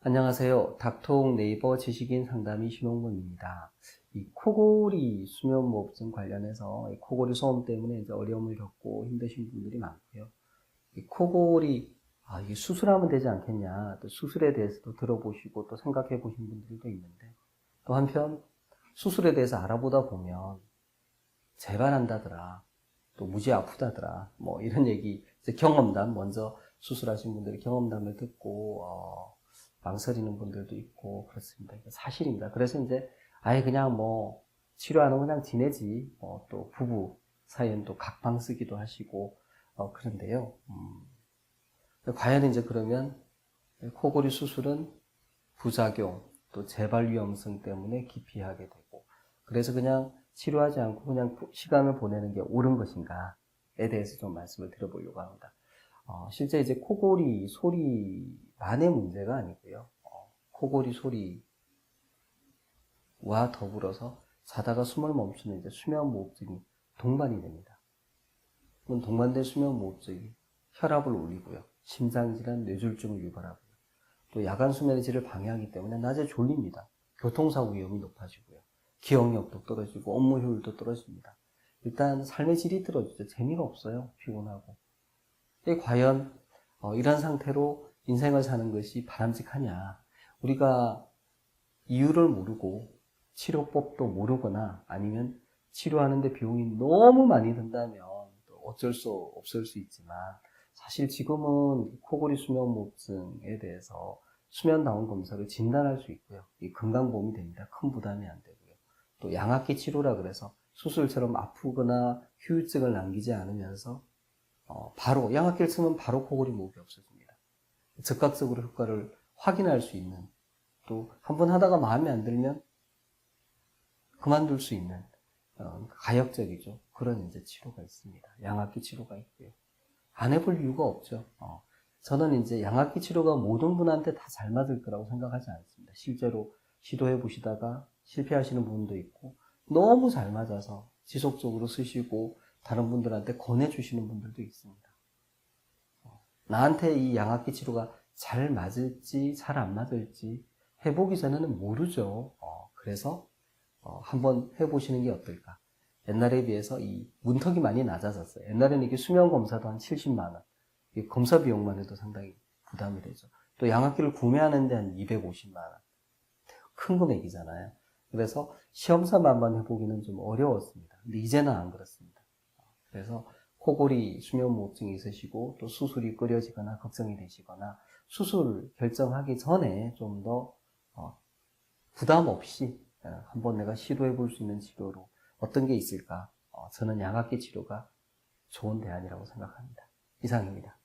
안녕하세요. 닥통 네이버 지식인 상담의 신홍문입니다. 이 코골이 수면무호흡증 관련해서 이 코골이 소음 때문에 이제 어려움을 겪고 힘드신 분들이 많고요. 이 코골이 이게 수술하면 되지 않겠냐, 또 수술에 대해서도 들어보시고 또 생각해 보신 분들도 있는데, 또 한편 수술에 대해서 알아보다 보면 재발한다더라, 또 무지 아프다더라, 뭐 이런 얘기, 이제 경험담, 먼저 수술하신 분들의 경험담을 듣고 망설이는 분들도 있고 그렇습니다. 사실입니다. 그래서 이제 아예 그냥 뭐 치료하는 거 그냥 지내지, 또 부부 사이엔 또 각방 쓰기도 하시고 그런데요. 과연 이제 그러면 코골이 수술은 부작용 또 재발 위험성 때문에 기피하게 되고, 그래서 그냥 치료하지 않고 그냥 시간을 보내는 게 옳은 것인가에 대해서 좀 말씀을 드려보려고 합니다. 실제 이제 코골이 소리만의 문제가 아니고요. 코골이 소리와 더불어서 자다가 숨을 멈추는 이제 수면무호흡증이 동반이 됩니다. 그럼 동반된 수면무호흡증이 혈압을 올리고요. 심장질환, 뇌졸중을 유발하고요. 또 야간 수면의 질을 방해하기 때문에 낮에 졸립니다. 교통사고 위험이 높아지고요. 기억력도 떨어지고 업무 효율도 떨어집니다. 일단 삶의 질이 떨어지죠. 재미가 없어요. 피곤하고. 과연 이런 상태로 인생을 사는 것이 바람직하냐? 우리가 이유를 모르고 치료법도 모르거나 아니면 치료하는데 비용이 너무 많이 든다면 또 어쩔 수 없을 수 있지만, 사실 지금은 코골이 수면무호흡증에 대해서 수면다운 검사를 진단할 수 있고요. 이 건강보험이 됩니다. 큰 부담이 안 되고요. 또 양압기 치료라 그래서 수술처럼 아프거나 후유증을 남기지 않으면서 바로 양압기를 쓰면 바로 코골이 무호흡이 없어집니다. 즉각적으로 효과를 확인할 수 있는, 또 한 번 하다가 마음에 안 들면 그만둘 수 있는 가역적이죠. 그런 이제 치료가 있습니다. 양압기 치료가 있고요. 안 해볼 이유가 없죠. 저는 이제 양압기 치료가 모든 분한테 다 잘 맞을 거라고 생각하지 않습니다. 실제로 시도해 보시다가 실패하시는 분도 있고, 너무 잘 맞아서 지속적으로 쓰시고 다른 분들한테 권해주시는 분들도 있습니다. 나한테 이 양압기 치료가 잘 맞을지 잘 안 맞을지 해보기 전에는 모르죠. 그래서 한번 해보시는 게 어떨까. 옛날에 비해서 이 문턱이 많이 낮아졌어요. 옛날에는 이게 수면 검사도 한 70만 원, 검사 비용만 해도 상당히 부담이 되죠. 또 양압기를 구매하는데 한 250만 원, 큰 금액이잖아요. 그래서 시험삼아 한번 해보기는 좀 어려웠습니다. 근데 이제는 안 그렇습니다. 그래서 코골이 수면무호흡증이 있으시고 또 수술이 꺼려지거나 걱정이 되시거나 수술 결정하기 전에 좀 더 부담 없이 한번 내가 시도해 볼 수 있는 치료로 어떤 게 있을까? 저는 양압기 치료가 좋은 대안이라고 생각합니다. 이상입니다.